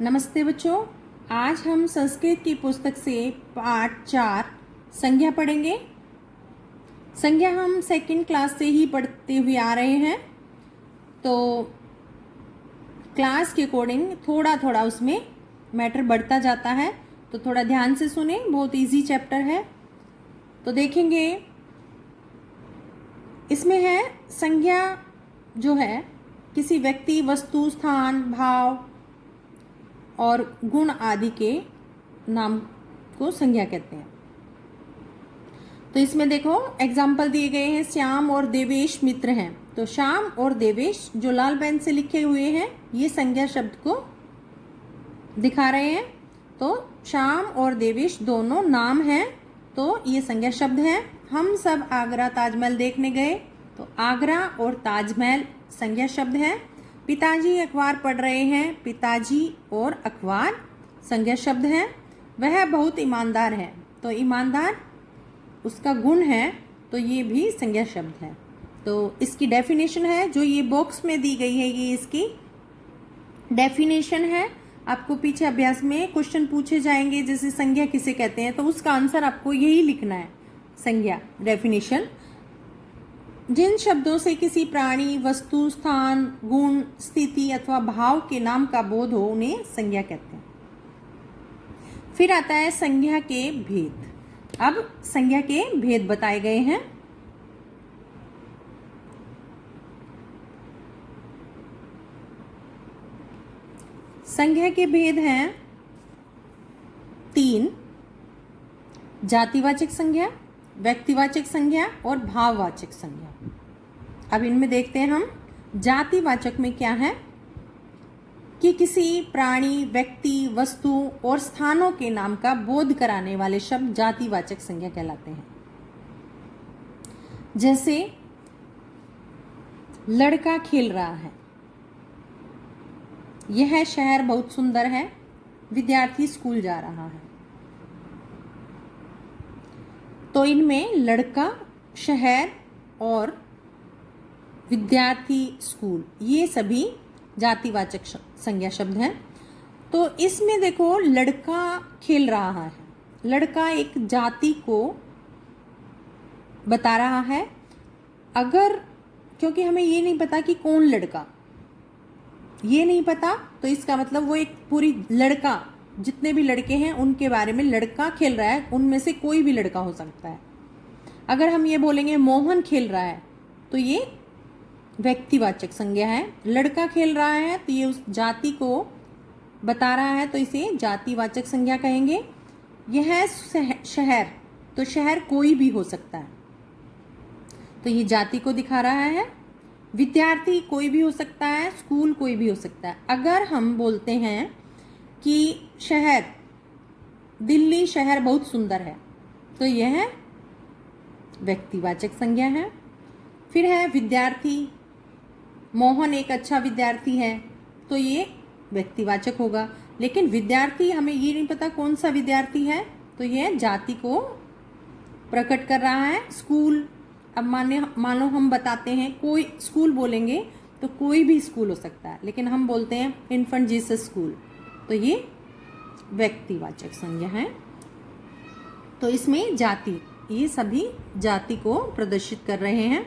नमस्ते बच्चों, आज हम संस्कृत की पुस्तक से पाठ 4 संज्ञा पढ़ेंगे। संज्ञा हम सेकंड क्लास से ही पढ़ते हुए आ रहे हैं, तो क्लास के अकॉर्डिंग थोड़ा थोड़ा उसमें मैटर बढ़ता जाता है, तो थोड़ा ध्यान से सुने। बहुत इजी चैप्टर है। तो देखेंगे इसमें है संज्ञा जो है किसी व्यक्ति, वस्तु, स्थान, भाव और गुण आदि के नाम को संज्ञा कहते हैं। तो इसमें देखो एग्जाम्पल दिए गए हैं। श्याम और देवेश मित्र हैं, तो श्याम और देवेश जो लाल पेन से लिखे हुए हैं ये संज्ञा शब्द को दिखा रहे हैं। तो श्याम और देवेश दोनों नाम हैं, तो ये संज्ञा शब्द है। हम सब आगरा ताजमहल देखने गए, तो आगरा और ताजमहल संज्ञा शब्द है। पिताजी अखबार पढ़ रहे हैं, पिताजी और अखबार संज्ञा शब्द है। वह बहुत ईमानदार है, तो ईमानदार उसका गुण है, तो ये भी संज्ञा शब्द है। तो इसकी डेफिनेशन है जो ये बॉक्स में दी गई है, ये इसकी डेफिनेशन है। आपको पीछे अभ्यास में क्वेश्चन पूछे जाएंगे, जैसे संज्ञा किसे कहते हैं, तो उसका आंसर आपको यही लिखना है। संज्ञा डेफिनेशन: जिन शब्दों से किसी प्राणी, वस्तु, स्थान, गुण, स्थिति अथवा भाव के नाम का बोध हो उन्हें संज्ञा कहते हैं। फिर आता है संज्ञा के भेद। अब संज्ञा के भेद बताए गए हैं। संज्ञा के भेद हैं 3: जातिवाचक संज्ञा, व्यक्तिवाचक संज्ञा और भाववाचक संज्ञा। अब इनमें देखते हैं हम। जातिवाचक में क्या है कि किसी प्राणी, व्यक्ति, वस्तु और स्थानों के नाम का बोध कराने वाले शब्द जातिवाचक संज्ञा कहलाते हैं। जैसे लड़का खेल रहा है, यह शहर बहुत सुंदर है, विद्यार्थी स्कूल जा रहा है। तो इनमें लड़का, शहर और विद्यार्थी, स्कूल, ये सभी जातिवाचक संज्ञा शब्द हैं। तो इसमें देखो लड़का खेल रहा है, लड़का एक जाति को बता रहा है। अगर क्योंकि हमें ये नहीं पता कि कौन लड़का, ये नहीं पता, तो इसका मतलब वो एक पूरी लड़का, जितने भी लड़के हैं उनके बारे में लड़का खेल रहा है, उनमें से कोई भी लड़का हो सकता है। अगर हम ये बोलेंगे मोहन खेल रहा है, तो ये व्यक्तिवाचक संज्ञा है। लड़का खेल रहा है तो ये उस जाति को बता रहा है, तो इसे जातिवाचक संज्ञा कहेंगे। यह शहर, तो शहर कोई भी हो सकता है, तो ये जाति को दिखा रहा है। विद्यार्थी कोई भी हो सकता है, स्कूल कोई भी हो सकता है। अगर हम बोलते हैं कि शहर, दिल्ली शहर बहुत सुंदर है, तो यह व्यक्तिवाचक संज्ञा है। फिर है विद्यार्थी, मोहन एक अच्छा विद्यार्थी है, तो ये व्यक्तिवाचक होगा। लेकिन विद्यार्थी हमें ये नहीं पता कौन सा विद्यार्थी है, तो यह जाति को प्रकट कर रहा है। स्कूल, अब मानो हम बताते हैं कोई स्कूल बोलेंगे तो कोई भी स्कूल हो सकता है, लेकिन हम बोलते हैं इन्फेंट जीसस स्कूल, तो ये व्यक्तिवाचक संज्ञा है। तो इसमें जाति, ये सभी जाति को प्रदर्शित कर रहे हैं।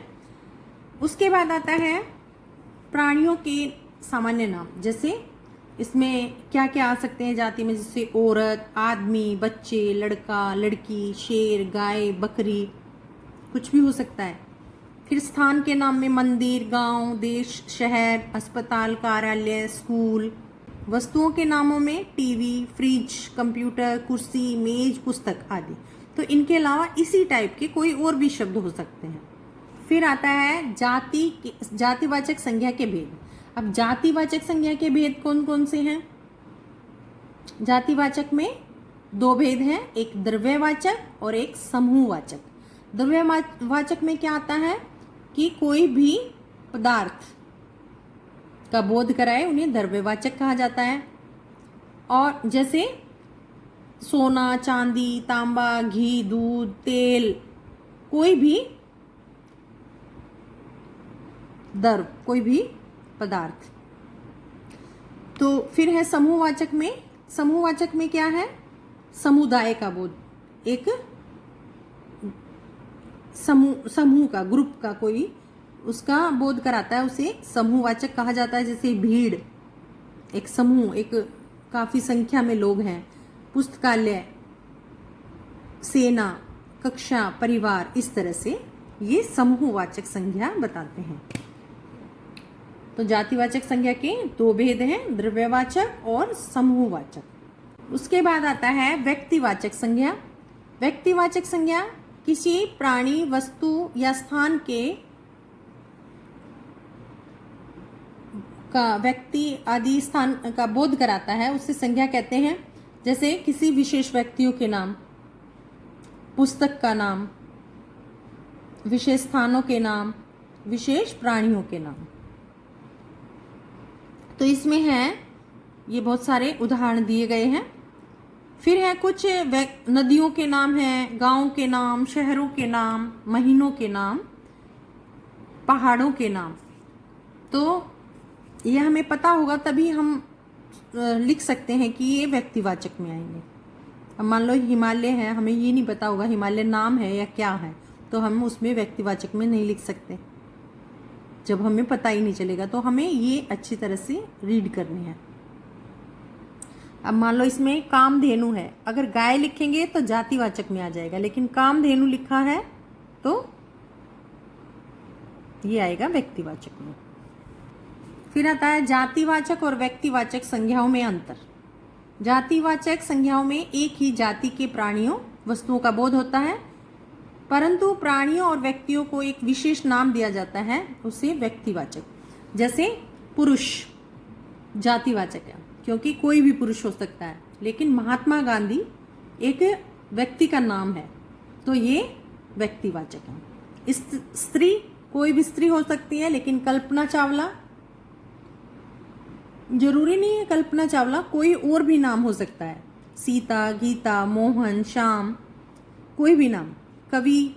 उसके बाद आता है प्राणियों के सामान्य नाम। जैसे इसमें क्या क्या आ सकते हैं जाति में, जैसे औरत, आदमी, बच्चे, लड़का, लड़की, शेर, गाय, बकरी, कुछ भी हो सकता है। फिर स्थान के नाम में मंदिर, गांव, देश, शहर, अस्पताल, कार्यालय, स्कूल। वस्तुओं के नामों में टीवी, फ्रिज, कंप्यूटर, कुर्सी, मेज, पुस्तक आदि। तो इनके अलावा इसी टाइप के कोई और भी शब्द हो सकते हैं। फिर आता है जातिवाचक संज्ञा के भेद। अब जातिवाचक संज्ञा के भेद कौन कौन से हैं? जातिवाचक में 2 भेद हैं, एक द्रव्यवाचक और एक समूहवाचक। द्रव्यवाचक में क्या आता है कि कोई भी पदार्थ का बोध कराए उन्हें द्रव्यवाचक कहा जाता है। और जैसे सोना, चांदी, तांबा, घी, दूध, तेल, कोई भी द्रव्य, कोई भी पदार्थ। तो फिर है समूहवाचक में। समूहवाचक में क्या है? समुदाय का बोध, एक समूह का, ग्रुप का कोई उसका बोध कराता है, उसे समूहवाचक कहा जाता है। जैसे भीड़, एक समूह, एक काफी संख्या में लोग हैं। पुस्तकालय, सेना, कक्षा, परिवार, इस तरह से ये समूहवाचक संज्ञा बताते हैं। तो जातिवाचक संज्ञा के दो भेद हैं, द्रव्यवाचक और समूहवाचक। उसके बाद आता है व्यक्तिवाचक संज्ञा। व्यक्तिवाचक संज्ञा किसी प्राणी, वस्तु या स्थान के का, व्यक्ति आदि स्थान का बोध कराता है, उससे संज्ञा कहते हैं। जैसे किसी विशेष व्यक्तियों के नाम, पुस्तक का नाम, विशेष स्थानों के नाम, विशेष प्राणियों के नाम। तो इसमें है, ये बहुत सारे उदाहरण दिए गए हैं। फिर है कुछ नदियों के नाम हैं, गांवों के नाम, शहरों के नाम, महीनों के नाम, पहाड़ों के नाम। तो यह हमें पता होगा तभी हम लिख सकते हैं कि ये व्यक्तिवाचक में आएंगे। अब मान लो हिमालय है, हमें ये नहीं पता होगा हिमालय नाम है या क्या है, तो हम उसमें व्यक्तिवाचक में नहीं लिख सकते जब हमें पता ही नहीं चलेगा। तो हमें ये अच्छी तरह से रीड करनी है। अब मान लो इसमें कामधेनु है, अगर गाय लिखेंगे तो जातिवाचक में आ जाएगा, लेकिन कामधेनु लिखा है तो ये आएगा व्यक्तिवाचक में। फिर आता है जातिवाचक और व्यक्तिवाचक संज्ञाओं में अंतर। जातिवाचक संज्ञाओं में एक ही जाति के प्राणियों, वस्तुओं का बोध होता है, परंतु प्राणियों और व्यक्तियों को एक विशेष नाम दिया जाता है, उसे व्यक्तिवाचक। जैसे पुरुष जातिवाचक है क्योंकि कोई भी पुरुष हो सकता है, लेकिन महात्मा गांधी एक व्यक्ति का नाम है, तो ये व्यक्तिवाचक है। स्त्री, कोई भी स्त्री हो सकती है, लेकिन कल्पना चावला, जरूरी नहीं है कल्पना चावला, कोई और भी नाम हो सकता है। सीता, गीता, मोहन, श्याम, कोई भी नाम। कवि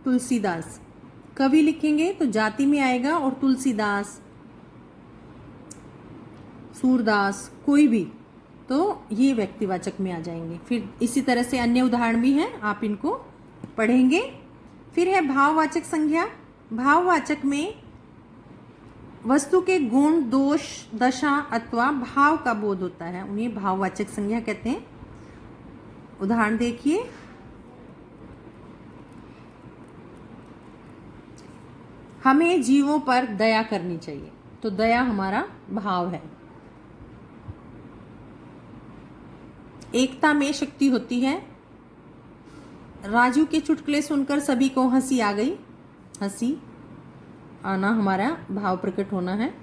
तुलसीदास, कवि लिखेंगे तो जाति में आएगा, और तुलसीदास, सूरदास, कोई भी, तो ये व्यक्तिवाचक में आ जाएंगे। फिर इसी तरह से अन्य उदाहरण भी हैं, आप इनको पढ़ेंगे। फिर है भाववाचक संज्ञा। भाववाचक में वस्तु के गुण, दोष, दशा अथवा भाव का बोध होता है, उन्हें भाववाचक संज्ञा कहते हैं। उदाहरण देखिए, हमें जीवों पर दया करनी चाहिए, तो दया हमारा भाव है। एकता में शक्ति होती है। राजू के चुटकुले सुनकर सभी को हंसी आ गई, हंसी आना हमारा भाव प्रकट होना है।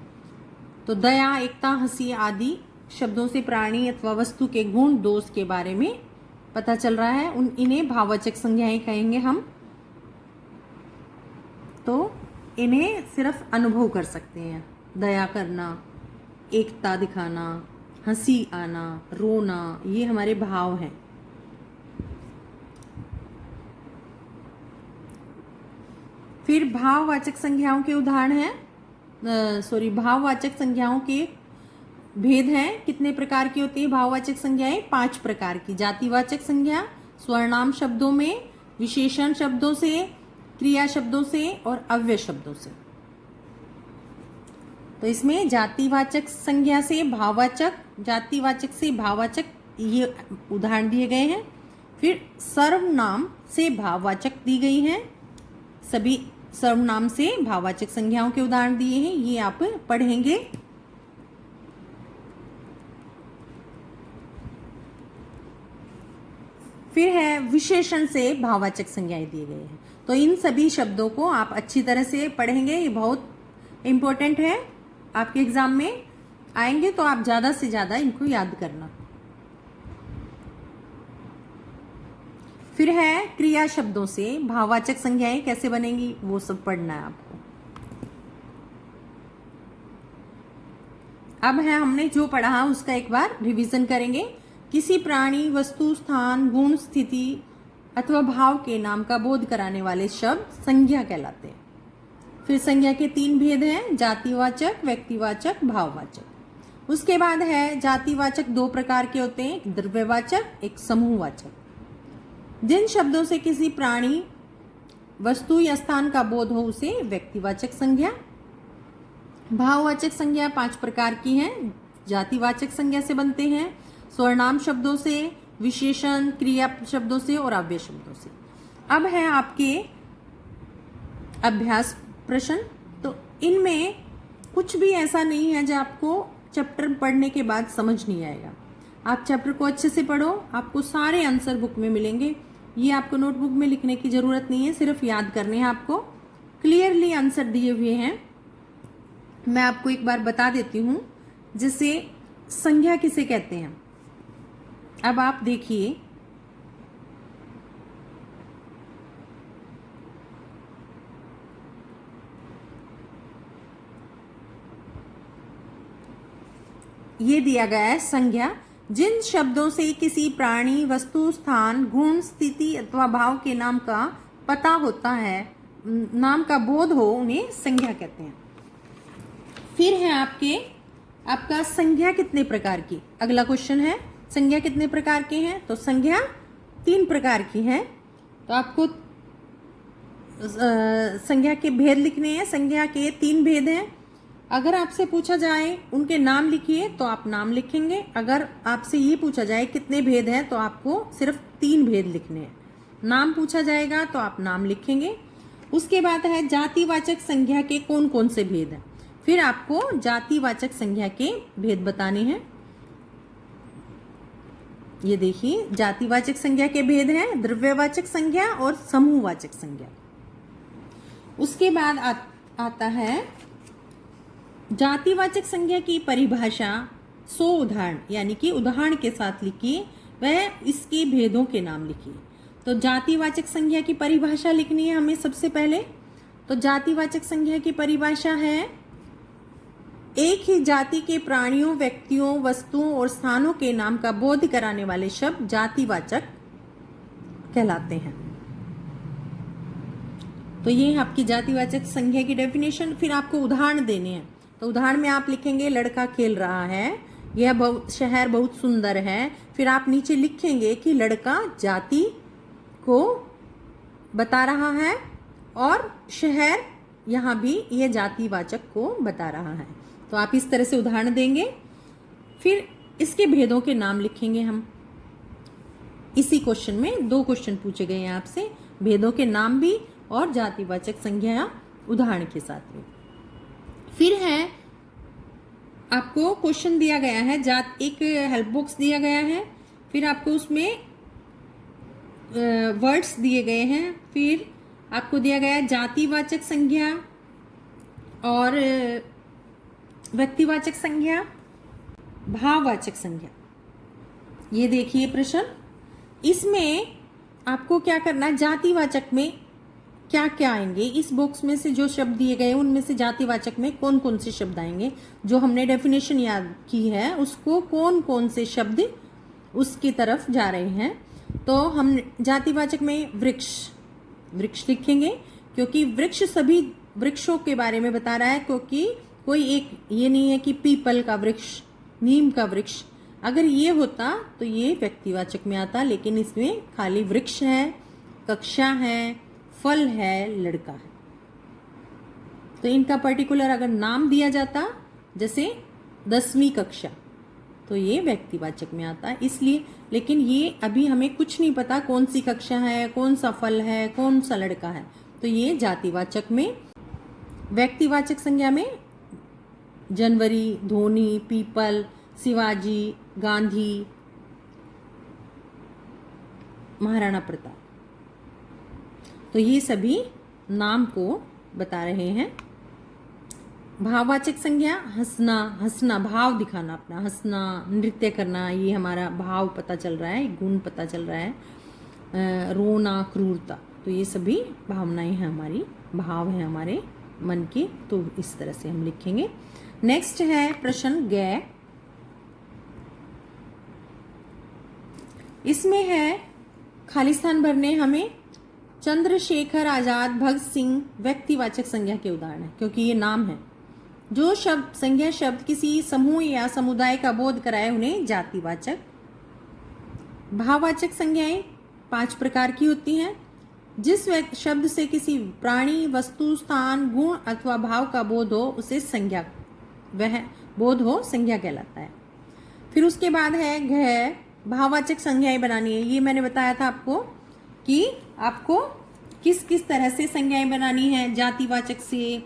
तो दया, एकता, हंसी आदि शब्दों से प्राणी अथवा वस्तु के गुण, दोष के बारे में पता चल रहा है, इन्हें भाववाचक संज्ञाएं कहेंगे हम। तो इन्हें सिर्फ अनुभव कर सकते हैं। दया करना, एकता दिखाना, हंसी आना, रोना, ये हमारे भाव हैं। फिर भाववाचक संज्ञाओं के उदाहरण हैं, भाववाचक संज्ञाओं के भेद हैं। कितने प्रकार की होती है भाववाचक संज्ञाएं? 5 प्रकार की। जातिवाचक संज्ञा स्वर्णाम शब्दों में, विशेषण शब्दों से, क्रिया शब्दों से और अव्यय शब्दों से। तो इसमें जातिवाचक संज्ञा से भाववाचक, जातिवाचक से भाववाचक, ये उदाहरण दिए गए हैं। फिर सर्वनाम से भाववाचक दी गई हैं, सभी सर्वनाम से भाववाचक संज्ञाओं के उदाहरण दिए हैं, ये आप पढ़ेंगे। फिर है विशेषण से भाववाचक संज्ञाएं दिए गए हैं। तो इन सभी शब्दों को आप अच्छी तरह से पढ़ेंगे, ये बहुत इंपॉर्टेंट है। आपके एग्जाम में आएंगे तो आप ज़्यादा से ज़्यादा इनको याद करना। फिर है क्रिया शब्दों से भाववाचक संज्ञाएं कैसे बनेंगी, वो सब पढ़ना है आपको। अब है हमने जो पढ़ा उसका एक बार रिवीजन करेंगे। किसी प्राणी, वस्तु, स्थान, गुण, स्थिति अथवा भाव के नाम का बोध कराने वाले शब्द संज्ञा कहलाते हैं। फिर संज्ञा के 3 भेद हैं, जातिवाचक, व्यक्तिवाचक, भाववाचक। उसके बाद है जातिवाचक, दो प्रकार के होते हैं, एक द्रव्यवाचक, एक समूहवाचक। जिन शब्दों से किसी प्राणी, वस्तु या स्थान का बोध हो उसे व्यक्तिवाचक संज्ञा। भाववाचक संज्ञा 5 प्रकार की हैं। जातिवाचक संज्ञा से बनते हैं, स्वर्णाम शब्दों से, विशेषण क्रिया शब्दों से और अव्यय शब्दों से। अब है आपके अभ्यास प्रश्न। तो इनमें कुछ भी ऐसा नहीं है जो आपको चैप्टर पढ़ने के बाद समझ नहीं आएगा। आप चैप्टर को अच्छे से पढ़ो, आपको सारे आंसर बुक में मिलेंगे। ये आपको नोटबुक में लिखने की ज़रूरत नहीं है, सिर्फ याद करने हैं आपको। क्लियरली आंसर दिए हुए हैं। मैं आपको एक बार बता देती हूँ, जैसे संज्ञा किसे कहते हैं। अब आप देखिए, ये दिया गया है संज्ञा, जिन शब्दों से किसी प्राणी, वस्तु, स्थान, गुण, स्थिति अथवा भाव के नाम का पता होता है, नाम का बोध हो, उन्हें संज्ञा कहते हैं। फिर है आपका संज्ञा कितने प्रकार की। अगला क्वेश्चन है संज्ञा कितने प्रकार के हैं। तो संज्ञा 3 प्रकार की है। तो आपको संज्ञा के भेद लिखने हैं। संज्ञा के 3 भेद हैं। अगर आपसे पूछा जाए उनके नाम लिखिए तो आप नाम लिखेंगे। अगर आपसे ये पूछा जाए कितने भेद हैं तो आपको सिर्फ 3 भेद लिखने हैं। नाम पूछा जाएगा तो आप नाम लिखेंगे। उसके बाद है जातिवाचक संज्ञा के कौन कौन से भेद हैं। फिर आपको जातिवाचक संज्ञा के भेद बताने हैं। ये देखिए, जातिवाचक संज्ञा के भेद हैं द्रव्यवाचक संज्ञा और समूहवाचक संज्ञा। उसके बाद आता है जातिवाचक संज्ञा की परिभाषा। 100 उदाहरण, यानी कि उदाहरण के साथ लिखिए, वह इसके भेदों के नाम लिखिए। तो जातिवाचक संज्ञा की परिभाषा लिखनी है हमें सबसे पहले। तो जातिवाचक संज्ञा की परिभाषा है, एक ही जाति के प्राणियों, व्यक्तियों, वस्तुओं और स्थानों के नाम का बोध कराने वाले शब्द जातिवाचक कहलाते हैं। तो ये आपकी जातिवाचक संज्ञा की डेफिनेशन। फिर आपको उदाहरण देने हैं। तो उदाहरण में आप लिखेंगे लड़का खेल रहा है, यह शहर बहुत सुंदर है। फिर आप नीचे लिखेंगे कि लड़का जाति को बता रहा है और शहर यहाँ भी यह जातिवाचक को बता रहा है। तो आप इस तरह से उदाहरण देंगे। फिर इसके भेदों के नाम लिखेंगे हम। इसी क्वेश्चन में 2 क्वेश्चन पूछे गए हैं आपसे, भेदों के नाम भी और जातिवाचक संज्ञा उदाहरण के साथ में। फिर है आपको क्वेश्चन दिया गया है, एक हेल्प बॉक्स दिया गया है। फिर आपको उसमें वर्ड्स दिए गए हैं। फिर आपको दिया गया है जातिवाचक संज्ञा और व्यक्तिवाचक संज्ञा, भाववाचक संज्ञा। ये देखिए प्रश्न, इसमें आपको क्या करना है, जातिवाचक में क्या क्या आएंगे। इस बॉक्स में से जो शब्द दिए गए उनमें से जातिवाचक में कौन कौन से शब्द आएंगे, जो हमने डेफिनेशन याद की है उसको कौन कौन से शब्द उसकी तरफ जा रहे हैं। तो हम जातिवाचक में वृक्ष लिखेंगे, क्योंकि वृक्ष सभी वृक्षों के बारे में बता रहा है। क्योंकि कोई एक ये नहीं है कि पीपल का वृक्ष, नीम का वृक्ष। अगर ये होता तो ये व्यक्तिवाचक में आता, लेकिन इसमें खाली वृक्ष है, कक्षा है, फल है, लड़का है। तो इनका पर्टिकुलर अगर नाम दिया जाता, जैसे 10वीं कक्षा, तो ये व्यक्तिवाचक में आता है इसलिए। लेकिन ये अभी हमें कुछ नहीं पता कौन सी कक्षा है, कौन सा फल है, कौन सा लड़का है। तो ये जातिवाचक में। व्यक्तिवाचक संज्ञा में जनवरी, धोनी, पीपल, शिवाजी, गांधी, महाराणा प्रताप, तो ये सभी नाम को बता रहे हैं। भाववाचक संज्ञा, हंसना, भाव दिखाना अपना, हंसना, नृत्य करना, ये हमारा भाव पता चल रहा है, गुण पता चल रहा है। रोना, क्रूरता, तो ये सभी भावनाएं हैं हमारी, भाव हैं हमारे मन के। तो इस तरह से हम लिखेंगे। नेक्स्ट है प्रश्न गै। इसमें है खाली स्थान भरने हमें। चंद्रशेखर आजाद, भगत सिंह व्यक्तिवाचक संज्ञा के उदाहरण है, क्योंकि ये नाम है। जो शब्द संज्ञा शब्द किसी समूह या समुदाय का बोध कराए उन्हें जातिवाचक। भाववाचक संज्ञाएं 5 प्रकार की होती हैं। जिस शब्द से किसी प्राणी, वस्तु, स्थान, गुण अथवा भाव का बोध हो उसे संज्ञा, वह बोध हो संज्ञा कहलाता है। फिर उसके बाद है भाववाचक संज्ञाएं बनानी है। ये मैंने बताया था आपको कि आपको किस किस तरह से संज्ञाएं बनानी है, जातिवाचक से,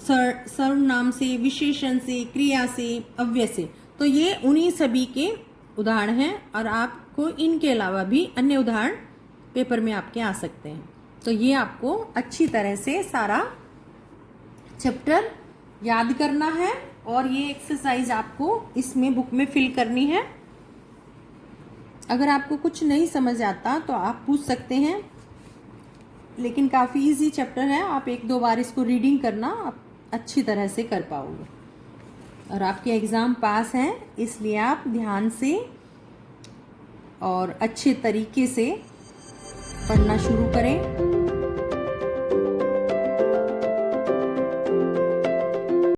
सर्वनाम से, विशेषण से, क्रिया से, अव्यय से। तो ये उन्हीं सभी के उदाहरण हैं और आपको इनके अलावा भी अन्य उदाहरण पेपर में आपके आ सकते हैं। तो ये आपको अच्छी तरह से सारा चैप्टर याद करना है और ये एक्सरसाइज आपको इसमें बुक में फिल करनी है। अगर आपको कुछ नहीं समझ आता तो आप पूछ सकते हैं, लेकिन काफ़ी इजी चैप्टर है। आप 1-2 बार इसको रीडिंग करना, आप अच्छी तरह से कर पाओगे और आपके एग्ज़ाम पास हैं। इसलिए आप ध्यान से और अच्छे तरीके से पढ़ना शुरू करें।